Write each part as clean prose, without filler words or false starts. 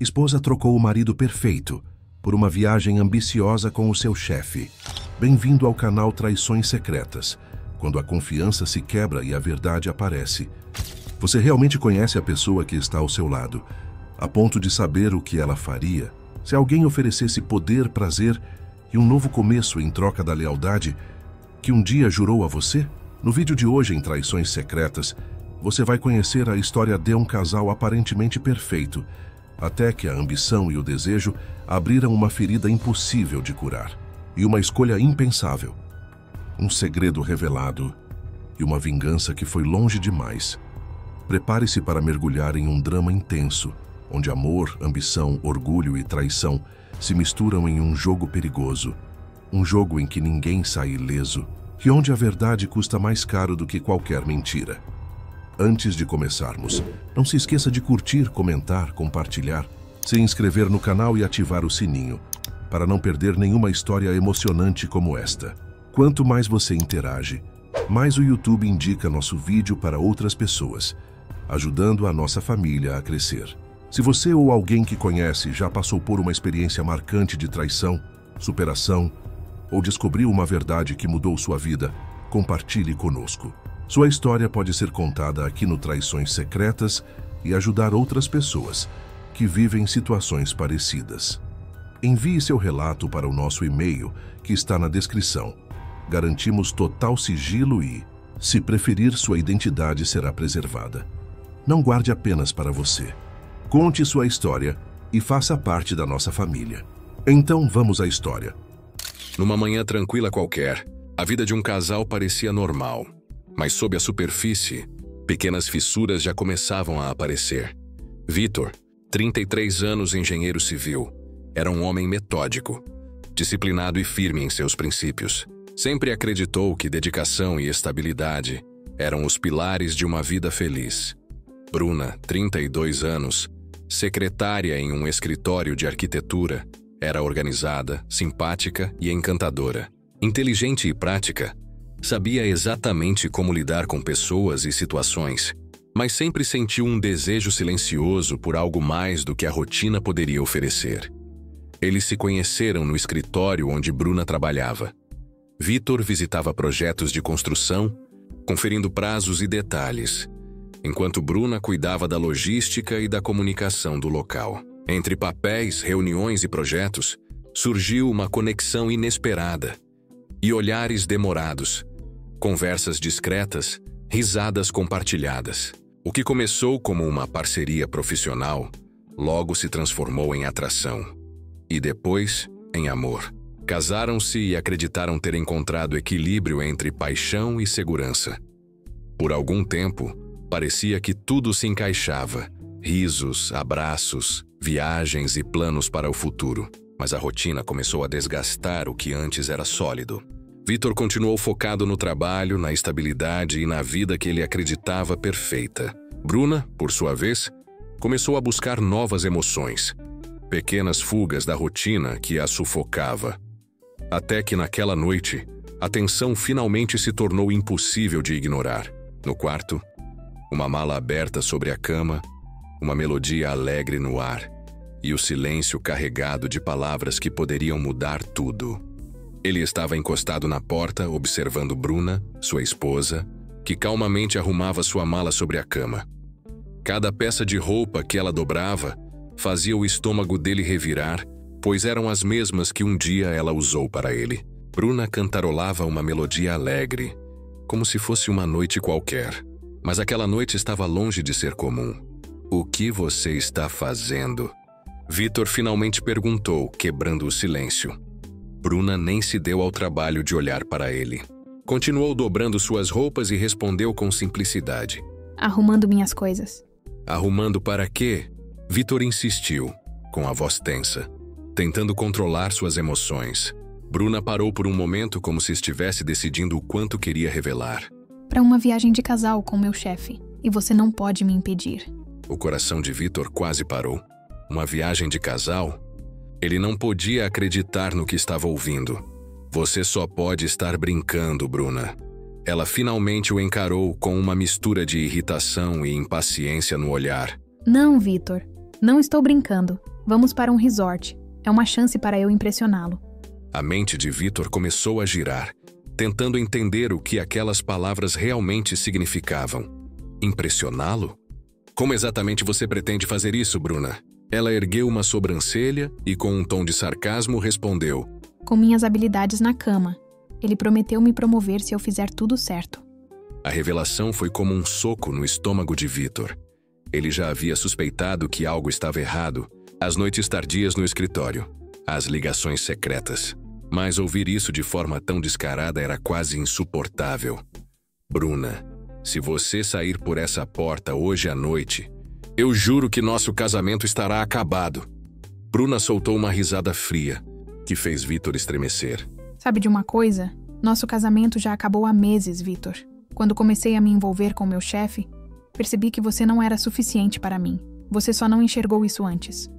Esposa trocou o marido perfeito por uma viagem ambiciosa com o seu chefe. Bem-vindo ao canal Traições Secretas, quando a confiança se quebra e a verdade aparece. Você realmente conhece a pessoa que está ao seu lado, a ponto de saber o que ela faria se alguém oferecesse poder, prazer e um novo começo em troca da lealdade que um dia jurou a você? No vídeo de hoje, em Traições Secretas, você vai conhecer a história de um casal aparentemente perfeito, até que a ambição e o desejo abriram uma ferida impossível de curar, e uma escolha impensável, um segredo revelado e uma vingança que foi longe demais. Prepare-se para mergulhar em um drama intenso, onde amor, ambição, orgulho e traição se misturam em um jogo perigoso, um jogo em que ninguém sai ileso, e onde a verdade custa mais caro do que qualquer mentira. Antes de começarmos, não se esqueça de curtir, comentar, compartilhar, se inscrever no canal e ativar o sininho, para não perder nenhuma história emocionante como esta. Quanto mais você interage, mais o YouTube indica nosso vídeo para outras pessoas, ajudando a nossa família a crescer. Se você ou alguém que conhece já passou por uma experiência marcante de traição, superação, ou descobriu uma verdade que mudou sua vida, compartilhe conosco. Sua história pode ser contada aqui no Traições Secretas e ajudar outras pessoas que vivem situações parecidas. Envie seu relato para o nosso e-mail, que está na descrição. Garantimos total sigilo e, se preferir, sua identidade será preservada. Não guarde apenas para você. Conte sua história e faça parte da nossa família. Então vamos à história. Numa manhã tranquila qualquer, a vida de um casal parecia normal. Mas sob a superfície, pequenas fissuras já começavam a aparecer. Vitor, 33 anos, engenheiro civil, era um homem metódico, disciplinado e firme em seus princípios. Sempre acreditou que dedicação e estabilidade eram os pilares de uma vida feliz. Bruna, 32 anos, secretária em um escritório de arquitetura, era organizada, simpática e encantadora. Inteligente e prática, sabia exatamente como lidar com pessoas e situações, mas sempre sentiu um desejo silencioso por algo mais do que a rotina poderia oferecer. Eles se conheceram no escritório onde Bruna trabalhava. Vitor visitava projetos de construção, conferindo prazos e detalhes, enquanto Bruna cuidava da logística e da comunicação do local. Entre papéis, reuniões e projetos, surgiu uma conexão inesperada e olhares demorados, conversas discretas, risadas compartilhadas. O que começou como uma parceria profissional, logo se transformou em atração. E depois, em amor. Casaram-se e acreditaram ter encontrado equilíbrio entre paixão e segurança. Por algum tempo, parecia que tudo se encaixava. Risos, abraços, viagens e planos para o futuro. Mas a rotina começou a desgastar o que antes era sólido. Vitor continuou focado no trabalho, na estabilidade e na vida que ele acreditava perfeita. Bruna, por sua vez, começou a buscar novas emoções, pequenas fugas da rotina que a sufocava. Até que naquela noite, a tensão finalmente se tornou impossível de ignorar. No quarto, uma mala aberta sobre a cama, uma melodia alegre no ar e o silêncio carregado de palavras que poderiam mudar tudo. Ele estava encostado na porta, observando Bruna, sua esposa, que calmamente arrumava sua mala sobre a cama. Cada peça de roupa que ela dobrava fazia o estômago dele revirar, pois eram as mesmas que um dia ela usou para ele. Bruna cantarolava uma melodia alegre, como se fosse uma noite qualquer. Mas aquela noite estava longe de ser comum. "O que você está fazendo?" Vitor finalmente perguntou, quebrando o silêncio. Bruna nem se deu ao trabalho de olhar para ele. Continuou dobrando suas roupas e respondeu com simplicidade: "Arrumando minhas coisas." "Arrumando para quê?" Vitor insistiu, com a voz tensa, tentando controlar suas emoções. Bruna parou por um momento como se estivesse decidindo o quanto queria revelar. "Para uma viagem de casal com meu chefe, e você não pode me impedir." O coração de Vitor quase parou. Uma viagem de casal? Ele não podia acreditar no que estava ouvindo. "Você só pode estar brincando, Bruna." Ela finalmente o encarou com uma mistura de irritação e impaciência no olhar. "Não, Vitor. Não estou brincando. Vamos para um resort. É uma chance para eu impressioná-lo. A mente de Vitor começou a girar, tentando entender o que aquelas palavras realmente significavam. Impressioná-lo? Como exatamente você pretende fazer isso, Bruna? Ela ergueu uma sobrancelha e, com um tom de sarcasmo, respondeu: Com minhas habilidades na cama. Ele prometeu me promover se eu fizer tudo certo. A revelação foi como um soco no estômago de Vitor. Ele já havia suspeitado que algo estava errado, as noites tardias no escritório, as ligações secretas. Mas ouvir isso de forma tão descarada era quase insuportável. Bruna, se você sair por essa porta hoje à noite, eu juro que nosso casamento estará acabado. Bruna soltou uma risada fria, que fez Vitor estremecer. Sabe de uma coisa? Nosso casamento já acabou há meses, Vitor. Quando comecei a me envolver com meu chefe, percebi que você não era suficiente para mim. Você só não enxergou isso antes.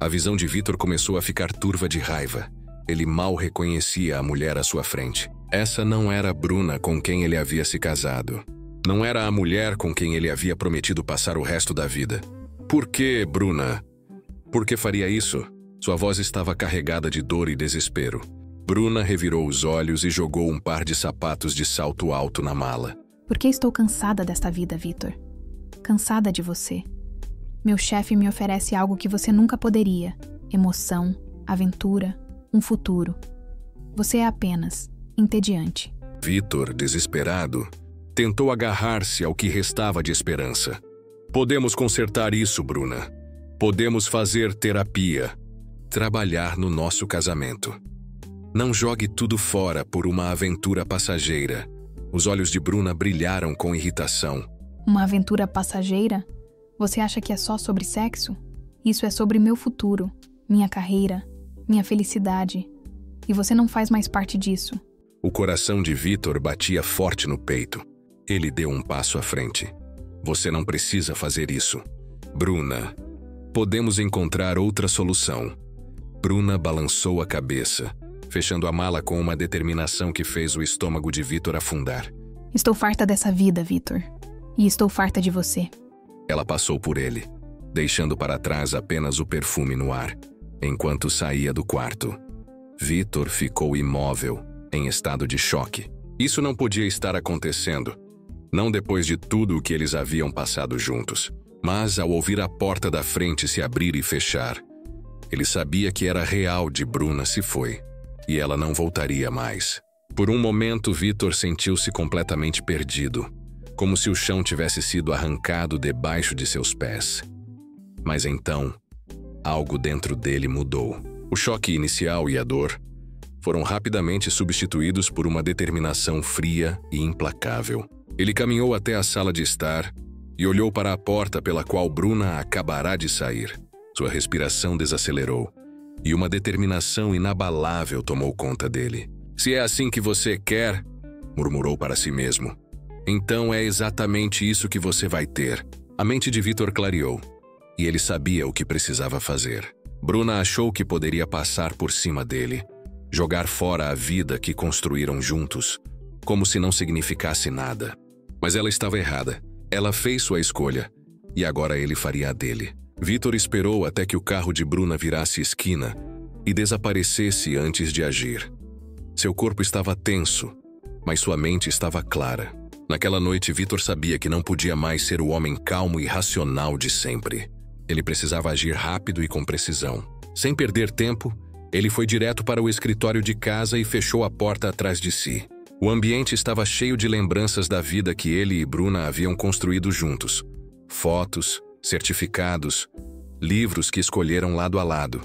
A visão de Vitor começou a ficar turva de raiva. Ele mal reconhecia a mulher à sua frente. Essa não era Bruna com quem ele havia se casado. Não era a mulher com quem ele havia prometido passar o resto da vida. Por que, Bruna? Por que faria isso? Sua voz estava carregada de dor e desespero. Bruna revirou os olhos e jogou um par de sapatos de salto alto na mala. Porque estou cansada desta vida, Vitor. Cansada de você. Meu chefe me oferece algo que você nunca poderia. Emoção, aventura, um futuro. Você é apenas entediante. Vitor, desesperado, tentou agarrar-se ao que restava de esperança. Podemos consertar isso, Bruna. Podemos fazer terapia. Trabalhar no nosso casamento. Não jogue tudo fora por uma aventura passageira. Os olhos de Bruna brilharam com irritação. Uma aventura passageira? Você acha que é só sobre sexo? Isso é sobre meu futuro, minha carreira, minha felicidade. E você não faz mais parte disso. O coração de Vitor batia forte no peito. Ele deu um passo à frente. Você não precisa fazer isso. Bruna, podemos encontrar outra solução. Bruna balançou a cabeça, fechando a mala com uma determinação que fez o estômago de Vitor afundar. Estou farta dessa vida, Vitor. E estou farta de você. Ela passou por ele, deixando para trás apenas o perfume no ar, enquanto saía do quarto. Vitor ficou imóvel, em estado de choque. Isso não podia estar acontecendo. Não depois de tudo o que eles haviam passado juntos. Mas ao ouvir a porta da frente se abrir e fechar, ele sabia que era real de Bruna se foi. E ela não voltaria mais. Por um momento, Vitor sentiu-se completamente perdido, como se o chão tivesse sido arrancado debaixo de seus pés. Mas então, algo dentro dele mudou. O choque inicial e a dor foram rapidamente substituídos por uma determinação fria e implacável. Ele caminhou até a sala de estar e olhou para a porta pela qual Bruna acabará de sair. Sua respiração desacelerou e uma determinação inabalável tomou conta dele. Se é assim que você quer, murmurou para si mesmo, então é exatamente isso que você vai ter. A mente de Vitor clareou e ele sabia o que precisava fazer. Bruna achou que poderia passar por cima dele, jogar fora a vida que construíram juntos, como se não significasse nada. Mas ela estava errada. Ela fez sua escolha, e agora ele faria a dele. Vitor esperou até que o carro de Bruna virasse esquina e desaparecesse antes de agir. Seu corpo estava tenso, mas sua mente estava clara. Naquela noite, Vitor sabia que não podia mais ser o homem calmo e racional de sempre. Ele precisava agir rápido e com precisão. Sem perder tempo, ele foi direto para o escritório de casa e fechou a porta atrás de si. O ambiente estava cheio de lembranças da vida que ele e Bruna haviam construído juntos. Fotos, certificados, livros que escolheram lado a lado.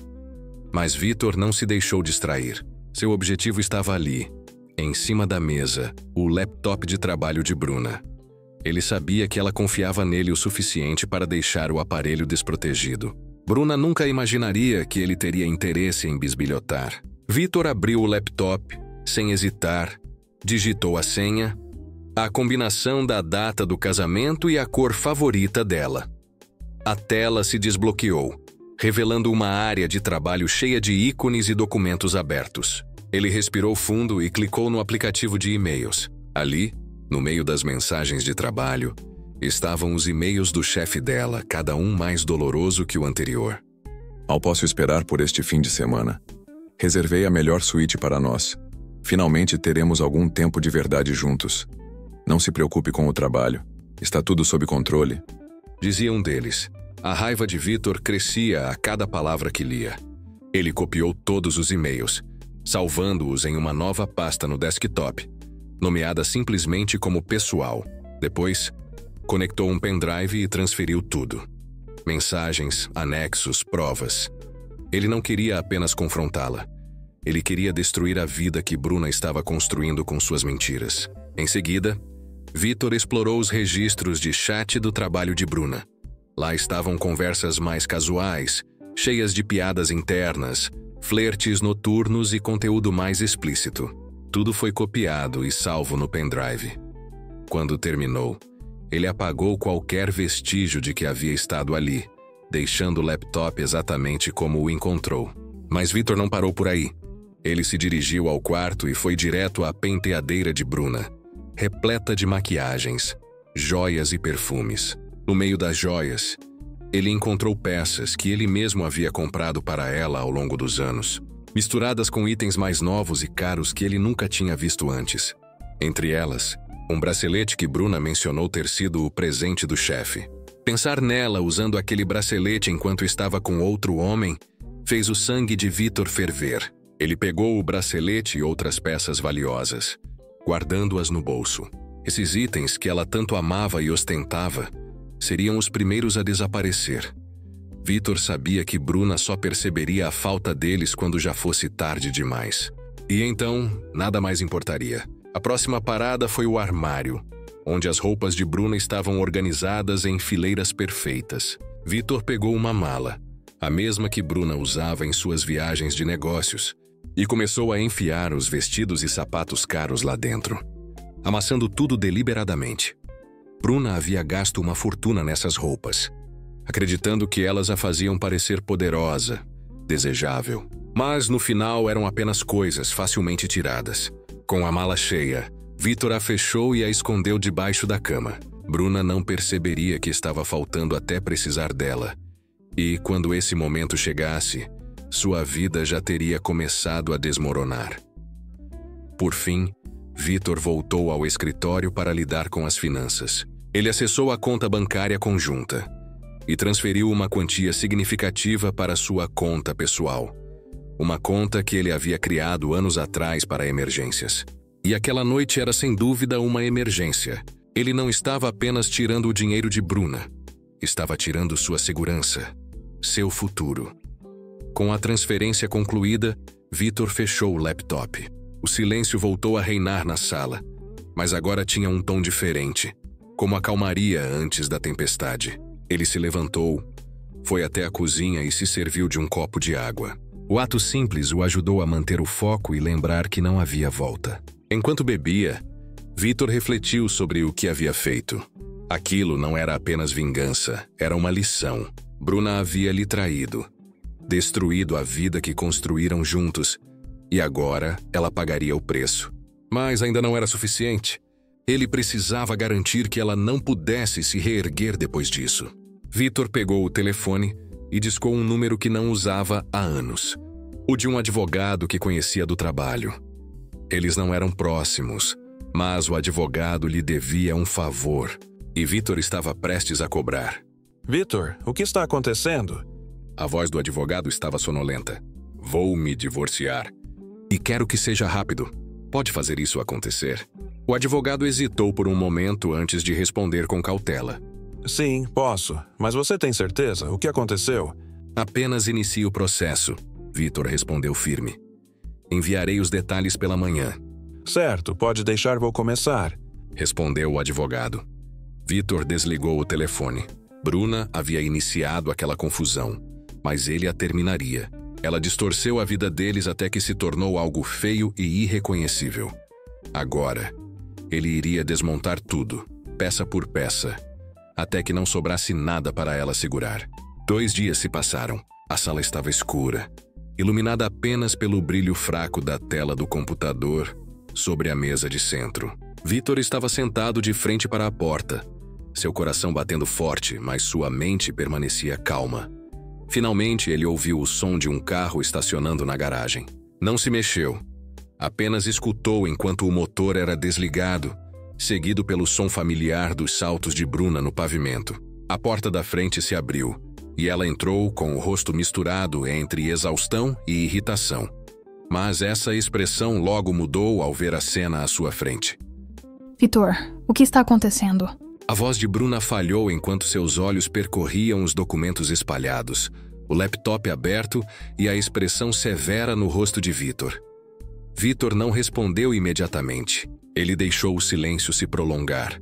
Mas Vitor não se deixou distrair. Seu objetivo estava ali, em cima da mesa, o laptop de trabalho de Bruna. Ele sabia que ela confiava nele o suficiente para deixar o aparelho desprotegido. Bruna nunca imaginaria que ele teria interesse em bisbilhotar. Vitor abriu o laptop, sem hesitar, digitou a senha, a combinação da data do casamento e a cor favorita dela. A tela se desbloqueou, revelando uma área de trabalho cheia de ícones e documentos abertos. Ele respirou fundo e clicou no aplicativo de e-mails. Ali, no meio das mensagens de trabalho, estavam os e-mails do chefe dela, cada um mais doloroso que o anterior. Mal posso esperar por este fim de semana. Reservei a melhor suíte para nós. Finalmente teremos algum tempo de verdade juntos. Não se preocupe com o trabalho. Está tudo sob controle. Dizia um deles. A raiva de Vítor crescia a cada palavra que lia. Ele copiou todos os e-mails, salvando-os em uma nova pasta no desktop, nomeada simplesmente como pessoal. Depois, conectou um pendrive e transferiu tudo. Mensagens, anexos, provas. Ele não queria apenas confrontá-la. Ele queria destruir a vida que Bruna estava construindo com suas mentiras. Em seguida, Vítor explorou os registros de chat do trabalho de Bruna. Lá estavam conversas mais casuais, cheias de piadas internas, flertes noturnos e conteúdo mais explícito. Tudo foi copiado e salvo no pendrive. Quando terminou, ele apagou qualquer vestígio de que havia estado ali, deixando o laptop exatamente como o encontrou. Mas Vítor não parou por aí. Ele se dirigiu ao quarto e foi direto à penteadeira de Bruna, repleta de maquiagens, joias e perfumes. No meio das joias, ele encontrou peças que ele mesmo havia comprado para ela ao longo dos anos, misturadas com itens mais novos e caros que ele nunca tinha visto antes. Entre elas, um bracelete que Bruna mencionou ter sido o presente do chefe. Pensar nela usando aquele bracelete enquanto estava com outro homem fez o sangue de Vítor ferver. Ele pegou o bracelete e outras peças valiosas, guardando-as no bolso. Esses itens que ela tanto amava e ostentava seriam os primeiros a desaparecer. Vítor sabia que Bruna só perceberia a falta deles quando já fosse tarde demais. E então, nada mais importaria. A próxima parada foi o armário, onde as roupas de Bruna estavam organizadas em fileiras perfeitas. Vítor pegou uma mala, a mesma que Bruna usava em suas viagens de negócios, e começou a enfiar os vestidos e sapatos caros lá dentro, amassando tudo deliberadamente. Bruna havia gasto uma fortuna nessas roupas, acreditando que elas a faziam parecer poderosa, desejável. Mas no final eram apenas coisas facilmente tiradas. Com a mala cheia, Vítor a fechou e a escondeu debaixo da cama. Bruna não perceberia que estava faltando até precisar dela. E, quando esse momento chegasse, sua vida já teria começado a desmoronar. Por fim, Vítor voltou ao escritório para lidar com as finanças. Ele acessou a conta bancária conjunta e transferiu uma quantia significativa para sua conta pessoal. Uma conta que ele havia criado anos atrás para emergências. E aquela noite era sem dúvida uma emergência. Ele não estava apenas tirando o dinheiro de Bruna. Estava tirando sua segurança, seu futuro. Com a transferência concluída, Vítor fechou o laptop. O silêncio voltou a reinar na sala, mas agora tinha um tom diferente, como a calmaria antes da tempestade. Ele se levantou, foi até a cozinha e se serviu de um copo de água. O ato simples o ajudou a manter o foco e lembrar que não havia volta. Enquanto bebia, Vítor refletiu sobre o que havia feito. Aquilo não era apenas vingança, era uma lição. Bruna havia lhe traído, destruído a vida que construíram juntos, e agora ela pagaria o preço. Mas ainda não era suficiente. Ele precisava garantir que ela não pudesse se reerguer depois disso. Vítor pegou o telefone e discou um número que não usava há anos. O de um advogado que conhecia do trabalho. Eles não eram próximos, mas o advogado lhe devia um favor, e Vítor estava prestes a cobrar. Vítor, o que está acontecendo? A voz do advogado estava sonolenta. Vou me divorciar. E quero que seja rápido. Pode fazer isso acontecer? O advogado hesitou por um momento antes de responder com cautela. Sim, posso. Mas você tem certeza? O que aconteceu? Apenas inicie o processo, Vítor respondeu firme. Enviarei os detalhes pela manhã. Certo, pode deixar, vou começar, respondeu o advogado. Vítor desligou o telefone. Bruna havia iniciado aquela confusão, mas ele a terminaria. Ela distorceu a vida deles até que se tornou algo feio e irreconhecível. Agora, ele iria desmontar tudo, peça por peça, até que não sobrasse nada para ela segurar. 2 dias se passaram. A sala estava escura, iluminada apenas pelo brilho fraco da tela do computador sobre a mesa de centro. Vítor estava sentado de frente para a porta, seu coração batendo forte, mas sua mente permanecia calma. Finalmente, ele ouviu o som de um carro estacionando na garagem. Não se mexeu. Apenas escutou enquanto o motor era desligado, seguido pelo som familiar dos saltos de Bruna no pavimento. A porta da frente se abriu, e ela entrou com o rosto misturado entre exaustão e irritação. Mas essa expressão logo mudou ao ver a cena à sua frente. Vitor, o que está acontecendo? A voz de Bruna falhou enquanto seus olhos percorriam os documentos espalhados, o laptop aberto e a expressão severa no rosto de Vitor. Vitor não respondeu imediatamente. Ele deixou o silêncio se prolongar,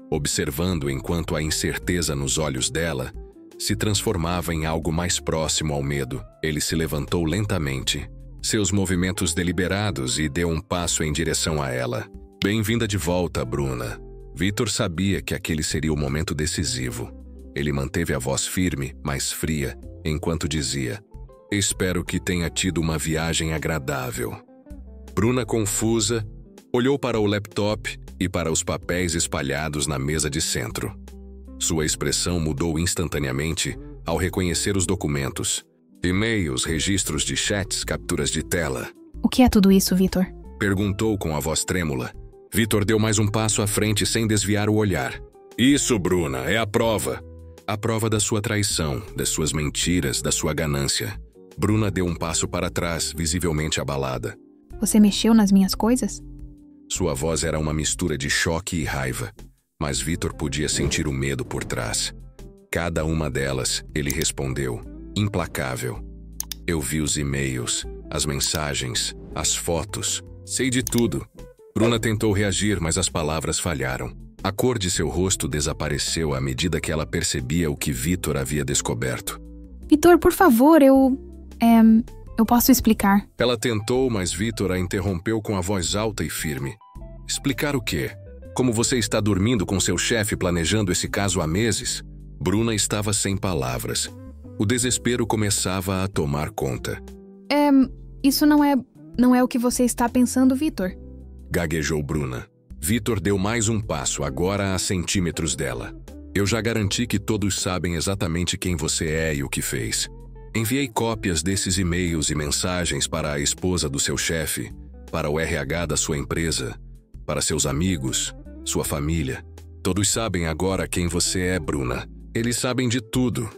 observando enquanto a incerteza nos olhos dela se transformava em algo mais próximo ao medo. Ele se levantou lentamente, seus movimentos deliberados, e deu um passo em direção a ela. Bem-vinda de volta, Bruna. Vitor sabia que aquele seria o momento decisivo. Ele manteve a voz firme, mas fria, enquanto dizia: "Espero que tenha tido uma viagem agradável." Bruna, confusa, olhou para o laptop e para os papéis espalhados na mesa de centro. Sua expressão mudou instantaneamente ao reconhecer os documentos. E-mails, registros de chats, capturas de tela. O que é tudo isso, Vitor? Perguntou com a voz trêmula. Vitor deu mais um passo à frente sem desviar o olhar. Isso, Bruna, é a prova. A prova da sua traição, das suas mentiras, da sua ganância. Bruna deu um passo para trás, visivelmente abalada. Você mexeu nas minhas coisas? Sua voz era uma mistura de choque e raiva, mas Vitor podia sentir o medo por trás. Cada uma delas, ele respondeu, implacável. Eu vi os e-mails, as mensagens, as fotos. Sei de tudo. Bruna tentou reagir, mas as palavras falharam. A cor de seu rosto desapareceu à medida que ela percebia o que Vitor havia descoberto. Vitor, por favor, eu posso explicar. Ela tentou, mas Vitor a interrompeu com a voz alta e firme. Explicar o quê? Como você está dormindo com seu chefe planejando esse caso há meses? Bruna estava sem palavras. O desespero começava a tomar conta. Isso não é o que você está pensando, Vitor. Gaguejou Bruna. Vitor deu mais um passo, agora a centímetros dela. Eu já garanti que todos sabem exatamente quem você é e o que fez. Enviei cópias desses e-mails e mensagens para a esposa do seu chefe, para o RH da sua empresa, para seus amigos, sua família. Todos sabem agora quem você é, Bruna. Eles sabem de tudo.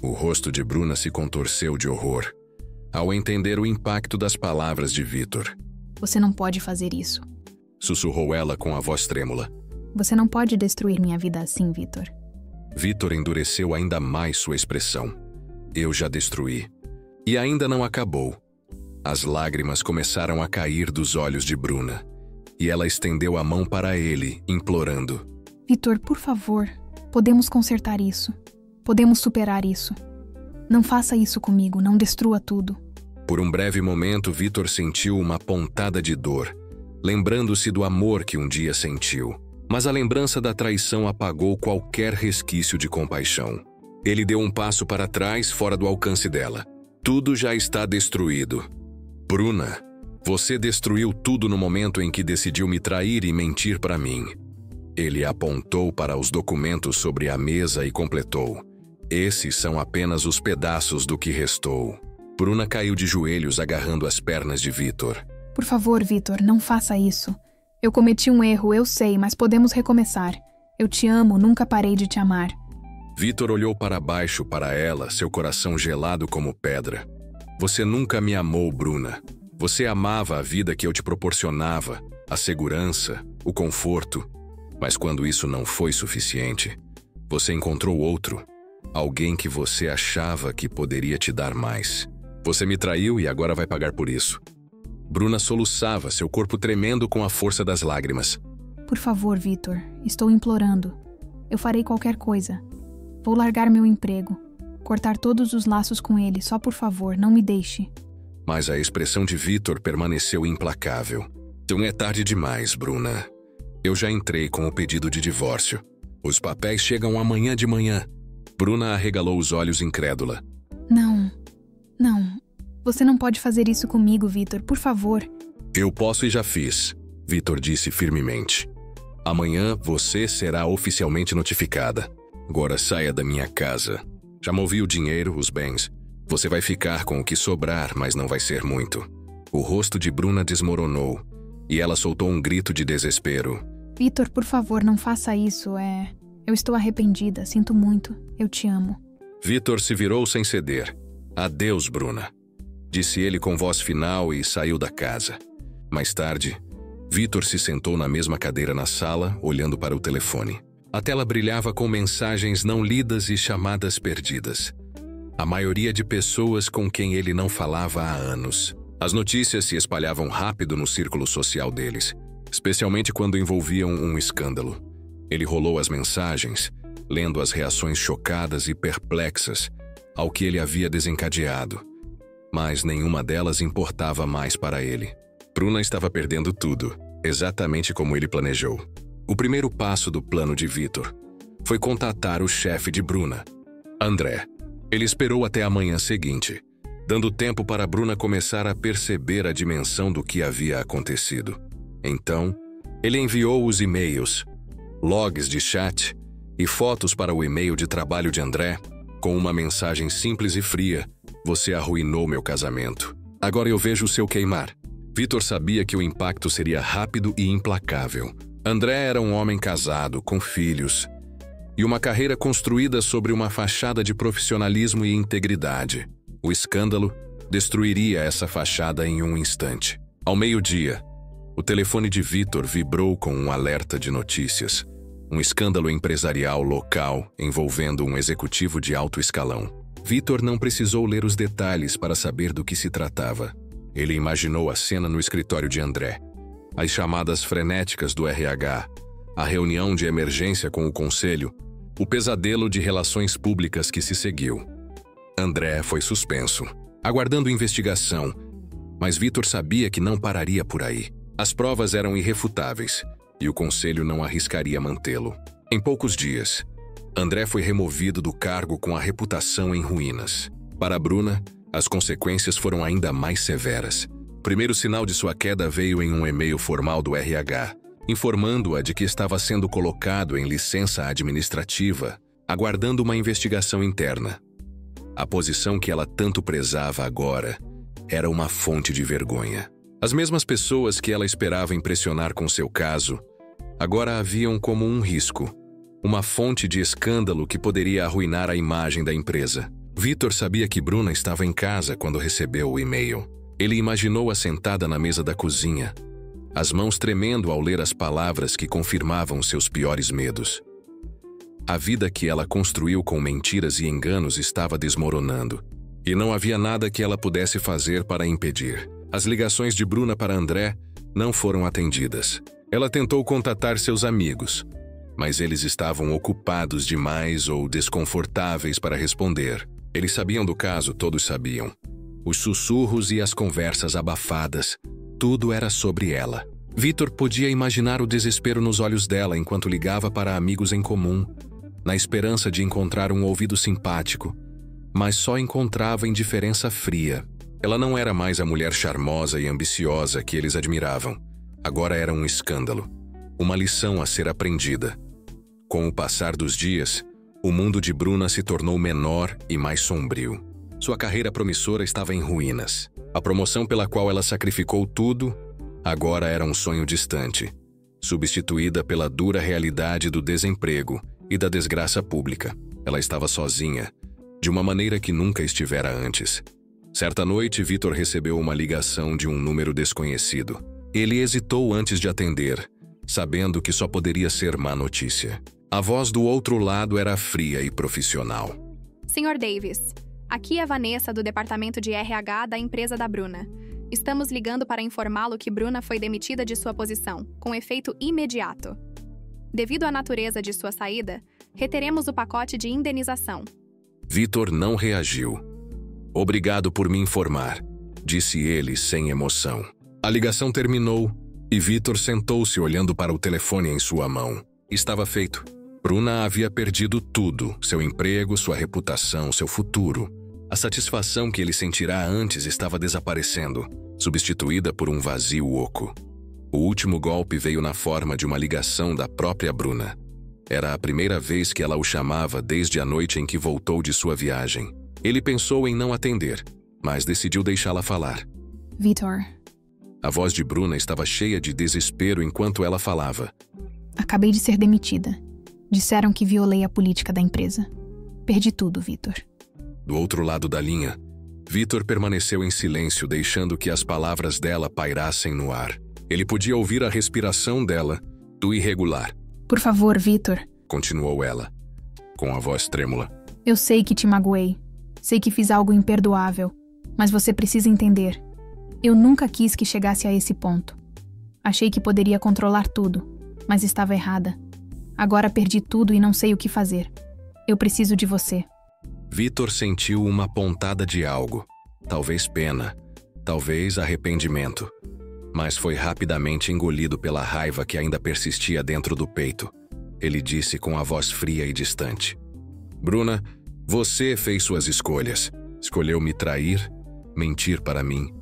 O rosto de Bruna se contorceu de horror ao entender o impacto das palavras de Vitor. Você não pode fazer isso. Sussurrou ela com a voz trêmula. Você não pode destruir minha vida assim, Vitor. Vitor endureceu ainda mais sua expressão. Eu já destruí. E ainda não acabou. As lágrimas começaram a cair dos olhos de Bruna, e ela estendeu a mão para ele, implorando. Vitor, por favor, podemos consertar isso. Podemos superar isso. Não faça isso comigo, não destrua tudo. Por um breve momento, Vitor sentiu uma pontada de dor, lembrando-se do amor que um dia sentiu. Mas a lembrança da traição apagou qualquer resquício de compaixão. Ele deu um passo para trás, fora do alcance dela. Tudo já está destruído. Bruna, você destruiu tudo no momento em que decidiu me trair e mentir para mim. Ele apontou para os documentos sobre a mesa e completou. Esses são apenas os pedaços do que restou. Bruna caiu de joelhos agarrando as pernas de Vitor. Por favor, Vitor, não faça isso. Eu cometi um erro, eu sei, mas podemos recomeçar. Eu te amo, nunca parei de te amar. Vitor olhou para baixo para ela, seu coração gelado como pedra. Você nunca me amou, Bruna. Você amava a vida que eu te proporcionava, a segurança, o conforto. Mas quando isso não foi suficiente, você encontrou outro. Alguém que você achava que poderia te dar mais. Você me traiu e agora vai pagar por isso. Bruna soluçava, seu corpo tremendo com a força das lágrimas. Por favor, Vitor, estou implorando. Eu farei qualquer coisa. Vou largar meu emprego, cortar todos os laços com ele, só por favor, não me deixe. Mas a expressão de Vitor permaneceu implacável. Não é tarde demais, Bruna. Eu já entrei com o pedido de divórcio. Os papéis chegam amanhã de manhã. Bruna arregalou os olhos incrédula. Não. Você não pode fazer isso comigo, Vitor, por favor. Eu posso e já fiz, Vitor disse firmemente. Amanhã você será oficialmente notificada. Agora saia da minha casa. Já movi o dinheiro, os bens. Você vai ficar com o que sobrar, mas não vai ser muito. O rosto de Bruna desmoronou e ela soltou um grito de desespero. Vitor, por favor, não faça isso. Eu estou arrependida, sinto muito. Eu te amo. Vitor se virou sem ceder. Adeus, Bruna, disse ele com voz final e saiu da casa. Mais tarde, Vitor se sentou na mesma cadeira na sala, olhando para o telefone. A tela brilhava com mensagens não lidas e chamadas perdidas. A maioria de pessoas com quem ele não falava há anos. As notícias se espalhavam rápido no círculo social deles, especialmente quando envolviam um escândalo. Ele rolou as mensagens, lendo as reações chocadas e perplexas ao que ele havia desencadeado. Mas nenhuma delas importava mais para ele. Bruna estava perdendo tudo, exatamente como ele planejou. O primeiro passo do plano de Vitor foi contatar o chefe de Bruna, André. Ele esperou até a manhã seguinte, dando tempo para Bruna começar a perceber a dimensão do que havia acontecido. Então, ele enviou os e-mails, logs de chat e fotos para o e-mail de trabalho de André, com uma mensagem simples e fria: "Você arruinou meu casamento. Agora eu vejo o seu queimar." Vitor sabia que o impacto seria rápido e implacável. André era um homem casado, com filhos, e uma carreira construída sobre uma fachada de profissionalismo e integridade. O escândalo destruiria essa fachada em um instante. Ao meio-dia, o telefone de Vitor vibrou com um alerta de notícias. Um escândalo empresarial local envolvendo um executivo de alto escalão. Vitor não precisou ler os detalhes para saber do que se tratava. Ele imaginou a cena no escritório de André. As chamadas frenéticas do RH, a reunião de emergência com o conselho, o pesadelo de relações públicas que se seguiu. André foi suspenso, aguardando investigação, mas Vitor sabia que não pararia por aí. As provas eram irrefutáveis e o conselho não arriscaria mantê-lo. Em poucos dias, André foi removido do cargo com a reputação em ruínas. Para Bruna, as consequências foram ainda mais severas. O primeiro sinal de sua queda veio em um e-mail formal do RH, informando-a de que estava sendo colocado em licença administrativa, aguardando uma investigação interna. A posição que ela tanto prezava agora era uma fonte de vergonha. As mesmas pessoas que ela esperava impressionar com seu caso, agora a viam como um risco, uma fonte de escândalo que poderia arruinar a imagem da empresa. Vitor sabia que Bruna estava em casa quando recebeu o e-mail. Ele imaginou-a sentada na mesa da cozinha, as mãos tremendo ao ler as palavras que confirmavam seus piores medos. A vida que ela construiu com mentiras e enganos estava desmoronando, e não havia nada que ela pudesse fazer para impedir. As ligações de Bruna para André não foram atendidas. Ela tentou contatar seus amigos, mas eles estavam ocupados demais ou desconfortáveis para responder. Eles sabiam do caso, todos sabiam. Os sussurros e as conversas abafadas, tudo era sobre ela. Vitor podia imaginar o desespero nos olhos dela enquanto ligava para amigos em comum, na esperança de encontrar um ouvido simpático, mas só encontrava indiferença fria. Ela não era mais a mulher charmosa e ambiciosa que eles admiravam. Agora era um escândalo, uma lição a ser aprendida. Com o passar dos dias, o mundo de Bruna se tornou menor e mais sombrio. Sua carreira promissora estava em ruínas. A promoção pela qual ela sacrificou tudo, agora era um sonho distante, substituída pela dura realidade do desemprego e da desgraça pública. Ela estava sozinha, de uma maneira que nunca estivera antes. Certa noite, Vitor recebeu uma ligação de um número desconhecido. Ele hesitou antes de atender, sabendo que só poderia ser má notícia. A voz do outro lado era fria e profissional. Sr. Davis, aqui é Vanessa do departamento de RH da empresa da Bruna. Estamos ligando para informá-lo que Bruna foi demitida de sua posição, com efeito imediato. Devido à natureza de sua saída, reteremos o pacote de indenização. Vitor não reagiu. Obrigado por me informar, disse ele sem emoção. A ligação terminou e Vitor sentou-se olhando para o telefone em sua mão. Estava feito. Bruna havia perdido tudo, seu emprego, sua reputação, seu futuro. A satisfação que ele sentirá antes estava desaparecendo, substituída por um vazio oco. O último golpe veio na forma de uma ligação da própria Bruna. Era a primeira vez que ela o chamava desde a noite em que voltou de sua viagem. Ele pensou em não atender, mas decidiu deixá-la falar. Vitor, A voz de Bruna estava cheia de desespero enquanto ela falava. acabei de ser demitida. Disseram que violei a política da empresa. Perdi tudo, Vitor. Do outro lado da linha, Vitor permaneceu em silêncio, deixando que as palavras dela pairassem no ar. Ele podia ouvir a respiração dela, do irregular. Por favor, Vitor. Continuou ela, com a voz trêmula. Eu sei que te magoei. Sei que fiz algo imperdoável. Mas você precisa entender. Eu nunca quis que chegasse a esse ponto. Achei que poderia controlar tudo, mas estava errada. Agora perdi tudo e não sei o que fazer. Eu preciso de você. Vitor sentiu uma pontada de algo. Talvez pena, talvez arrependimento. Mas foi rapidamente engolido pela raiva que ainda persistia dentro do peito. Ele disse com a voz fria e distante. Bruna, você fez suas escolhas. Escolheu me trair, mentir para mim,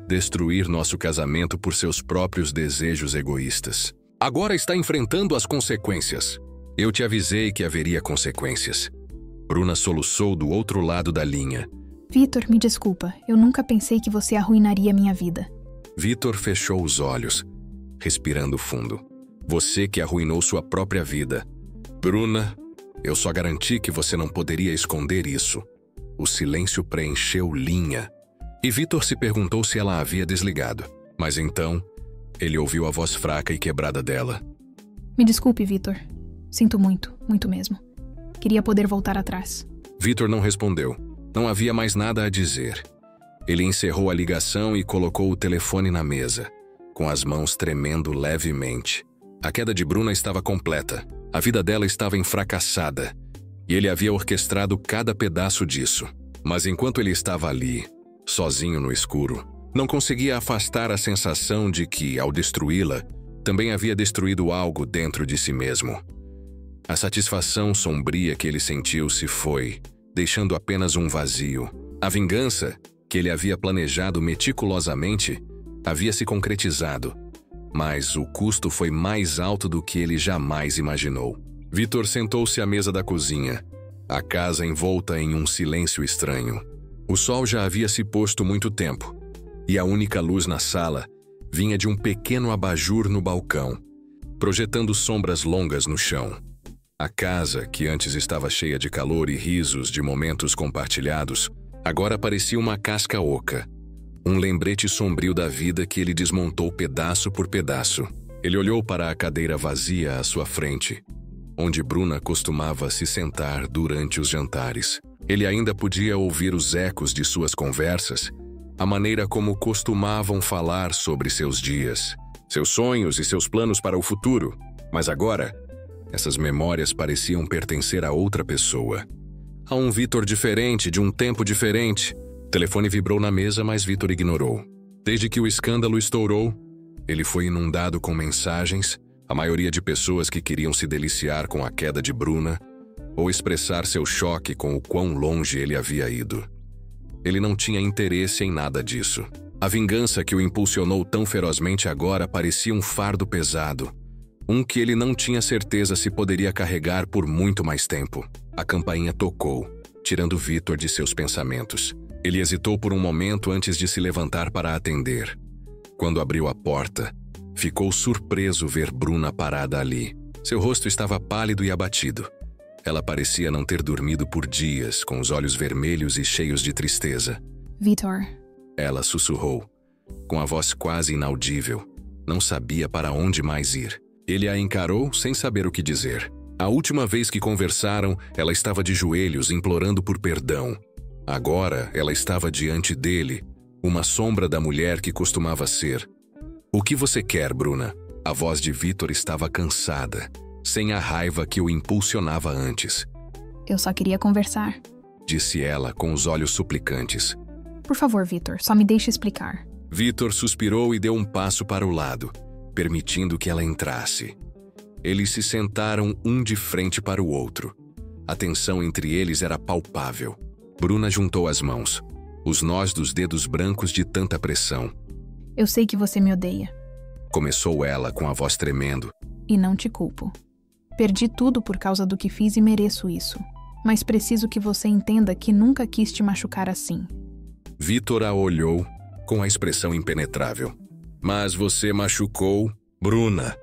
destruir nosso casamento por seus próprios desejos egoístas. Agora está enfrentando as consequências. Eu te avisei que haveria consequências. Bruna soluçou do outro lado da linha. Vitor, me desculpa. Eu nunca pensei que você arruinaria minha vida. Vitor fechou os olhos, respirando fundo. Você que arruinou sua própria vida. Bruna, eu só garanti que você não poderia esconder isso. O silêncio preencheu linha. E Vitor se perguntou se ela havia desligado. Mas então, ele ouviu a voz fraca e quebrada dela. Me desculpe, Vitor. Sinto muito, muito mesmo. Queria poder voltar atrás. Vitor não respondeu. Não havia mais nada a dizer. Ele encerrou a ligação e colocou o telefone na mesa, com as mãos tremendo levemente. A queda de Bruna estava completa. A vida dela estava enfracassada. E ele havia orquestrado cada pedaço disso. Mas enquanto ele estava ali, sozinho no escuro, não conseguia afastar a sensação de que, ao destruí-la, também havia destruído algo dentro de si mesmo. A satisfação sombria que ele sentiu se foi, deixando apenas um vazio. A vingança, que ele havia planejado meticulosamente, havia se concretizado. Mas o custo foi mais alto do que ele jamais imaginou. Vitor sentou-se à mesa da cozinha, a casa envolta em um silêncio estranho. O sol já havia se posto muito tempo, e a única luz na sala vinha de um pequeno abajur no balcão, projetando sombras longas no chão. A casa, que antes estava cheia de calor e risos de momentos compartilhados, agora parecia uma casca oca, um lembrete sombrio da vida que ele desmontou pedaço por pedaço. Ele olhou para a cadeira vazia à sua frente, onde Bruna costumava se sentar durante os jantares. Ele ainda podia ouvir os ecos de suas conversas, a maneira como costumavam falar sobre seus dias, seus sonhos e seus planos para o futuro. Mas agora, essas memórias pareciam pertencer a outra pessoa. A um Vitor diferente, de um tempo diferente. O telefone vibrou na mesa, mas Vitor ignorou. Desde que o escândalo estourou, ele foi inundado com mensagens, a maioria de pessoas que queriam se deliciar com a queda de Bruna ou expressar seu choque com o quão longe ele havia ido. Ele não tinha interesse em nada disso. A vingança que o impulsionou tão ferozmente agora parecia um fardo pesado, um que ele não tinha certeza se poderia carregar por muito mais tempo. A campainha tocou, tirando Vitor de seus pensamentos. Ele hesitou por um momento antes de se levantar para atender. Quando abriu a porta, ficou surpreso ver Bruna parada ali. Seu rosto estava pálido e abatido. Ela parecia não ter dormido por dias, com os olhos vermelhos e cheios de tristeza. Vitor. Ela sussurrou, com a voz quase inaudível. Não sabia para onde mais ir. Ele a encarou sem saber o que dizer. A última vez que conversaram, ela estava de joelhos implorando por perdão. Agora, ela estava diante dele, uma sombra da mulher que costumava ser. O que você quer, Bruna? A voz de Vitor estava cansada, sem a raiva que o impulsionava antes. Eu só queria conversar. Disse ela com os olhos suplicantes. Por favor, Vitor, só me deixe explicar. Vitor suspirou e deu um passo para o lado, permitindo que ela entrasse. Eles se sentaram um de frente para o outro. A tensão entre eles era palpável. Bruna juntou as mãos, os nós dos dedos brancos de tanta pressão. Eu sei que você me odeia. Começou ela com a voz tremendo. E não te culpo. Perdi tudo por causa do que fiz e mereço isso. Mas preciso que você entenda que nunca quis te machucar assim. Vitor a olhou com a expressão impenetrável. Mas você machucou, Bruna.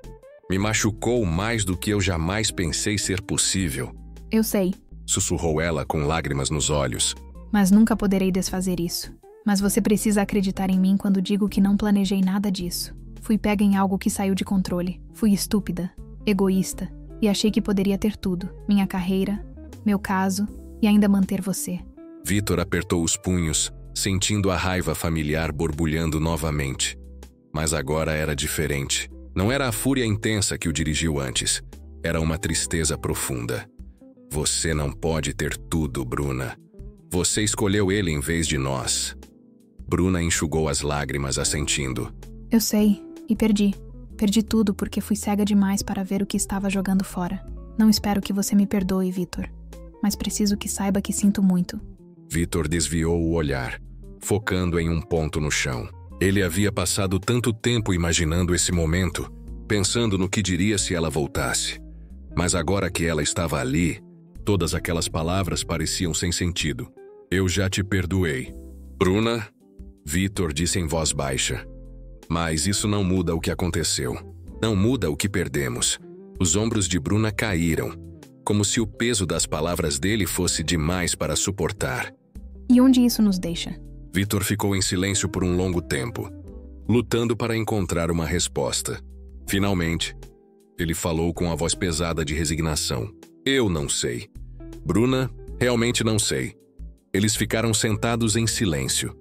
Me machucou mais do que eu jamais pensei ser possível. Eu sei. Sussurrou ela com lágrimas nos olhos. Mas nunca poderei desfazer isso. Mas você precisa acreditar em mim quando digo que não planejei nada disso. Fui pega em algo que saiu de controle. Fui estúpida, egoísta, e achei que poderia ter tudo. Minha carreira, meu caso, e ainda manter você. Vitor apertou os punhos, sentindo a raiva familiar borbulhando novamente. Mas agora era diferente. Não era a fúria intensa que o dirigiu antes. Era uma tristeza profunda. Você não pode ter tudo, Bruna. Você escolheu ele em vez de nós. Bruna enxugou as lágrimas, assentindo. Eu sei, e perdi. Perdi tudo porque fui cega demais para ver o que estava jogando fora. Não espero que você me perdoe, Vitor. Mas preciso que saiba que sinto muito. Vitor desviou o olhar, focando em um ponto no chão. Ele havia passado tanto tempo imaginando esse momento, pensando no que diria se ela voltasse. Mas agora que ela estava ali, todas aquelas palavras pareciam sem sentido. Eu já te perdoei. Bruna, Vitor disse em voz baixa. Mas isso não muda o que aconteceu. Não muda o que perdemos. Os ombros de Bruna caíram, como se o peso das palavras dele fosse demais para suportar. E onde isso nos deixa? Vitor ficou em silêncio por um longo tempo, lutando para encontrar uma resposta. Finalmente, ele falou com a voz pesada de resignação. Eu não sei. Bruna, realmente não sei. Eles ficaram sentados em silêncio.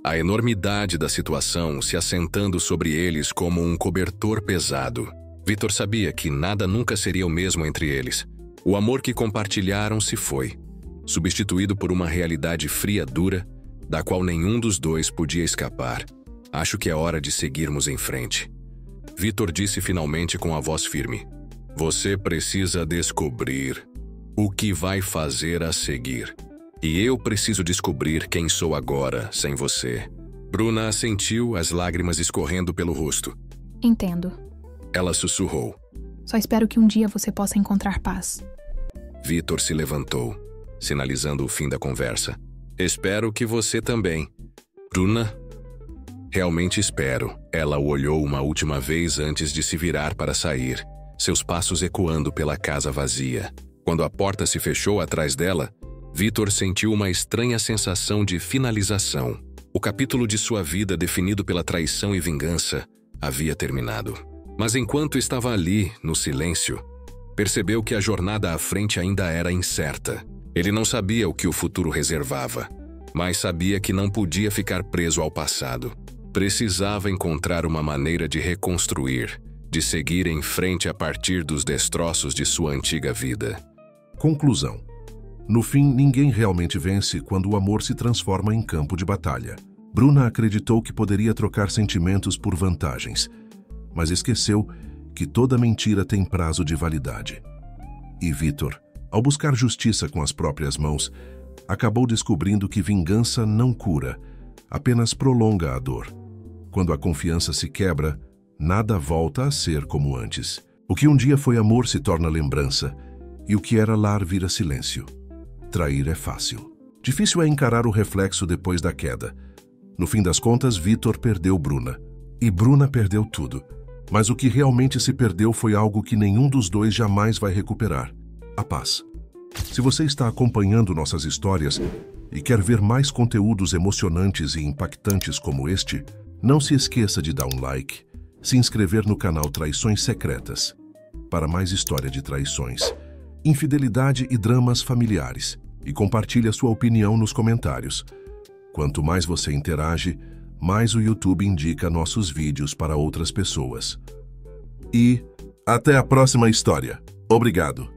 A enormidade da situação se assentando sobre eles como um cobertor pesado. Vitor sabia que nada nunca seria o mesmo entre eles. O amor que compartilharam se foi, substituído por uma realidade fria dura, da qual nenhum dos dois podia escapar. Acho que é hora de seguirmos em frente. Vitor disse finalmente com a voz firme. Você precisa descobrir o que vai fazer a seguir. E eu preciso descobrir quem sou agora, sem você. Bruna assentiu, as lágrimas escorrendo pelo rosto. Entendo. Ela sussurrou. Só espero que um dia você possa encontrar paz. Vitor se levantou, sinalizando o fim da conversa. Espero que você também. Bruna? Realmente espero. Ela o olhou uma última vez antes de se virar para sair, seus passos ecoando pela casa vazia. Quando a porta se fechou atrás dela, Vitor sentiu uma estranha sensação de finalização. O capítulo de sua vida definido pela traição e vingança havia terminado. Mas enquanto estava ali, no silêncio, percebeu que a jornada à frente ainda era incerta. Ele não sabia o que o futuro reservava, mas sabia que não podia ficar preso ao passado. Precisava encontrar uma maneira de reconstruir, de seguir em frente a partir dos destroços de sua antiga vida. Conclusão. No fim, ninguém realmente vence quando o amor se transforma em campo de batalha. Bruna acreditou que poderia trocar sentimentos por vantagens, mas esqueceu que toda mentira tem prazo de validade. E Vitor, ao buscar justiça com as próprias mãos, acabou descobrindo que vingança não cura, apenas prolonga a dor. Quando a confiança se quebra, nada volta a ser como antes. O que um dia foi amor se torna lembrança, e o que era lar vira silêncio. Trair é fácil. Difícil é encarar o reflexo depois da queda. No fim das contas, Vitor perdeu Bruna. E Bruna perdeu tudo. Mas o que realmente se perdeu foi algo que nenhum dos dois jamais vai recuperar: a paz. Se você está acompanhando nossas histórias e quer ver mais conteúdos emocionantes e impactantes como este, não se esqueça de dar um like, se inscrever no canal Traições Secretas, para mais história de traições, infidelidade e dramas familiares, e compartilhe a sua opinião nos comentários. Quanto mais você interage, mais o YouTube indica nossos vídeos para outras pessoas. E até a próxima história. Obrigado!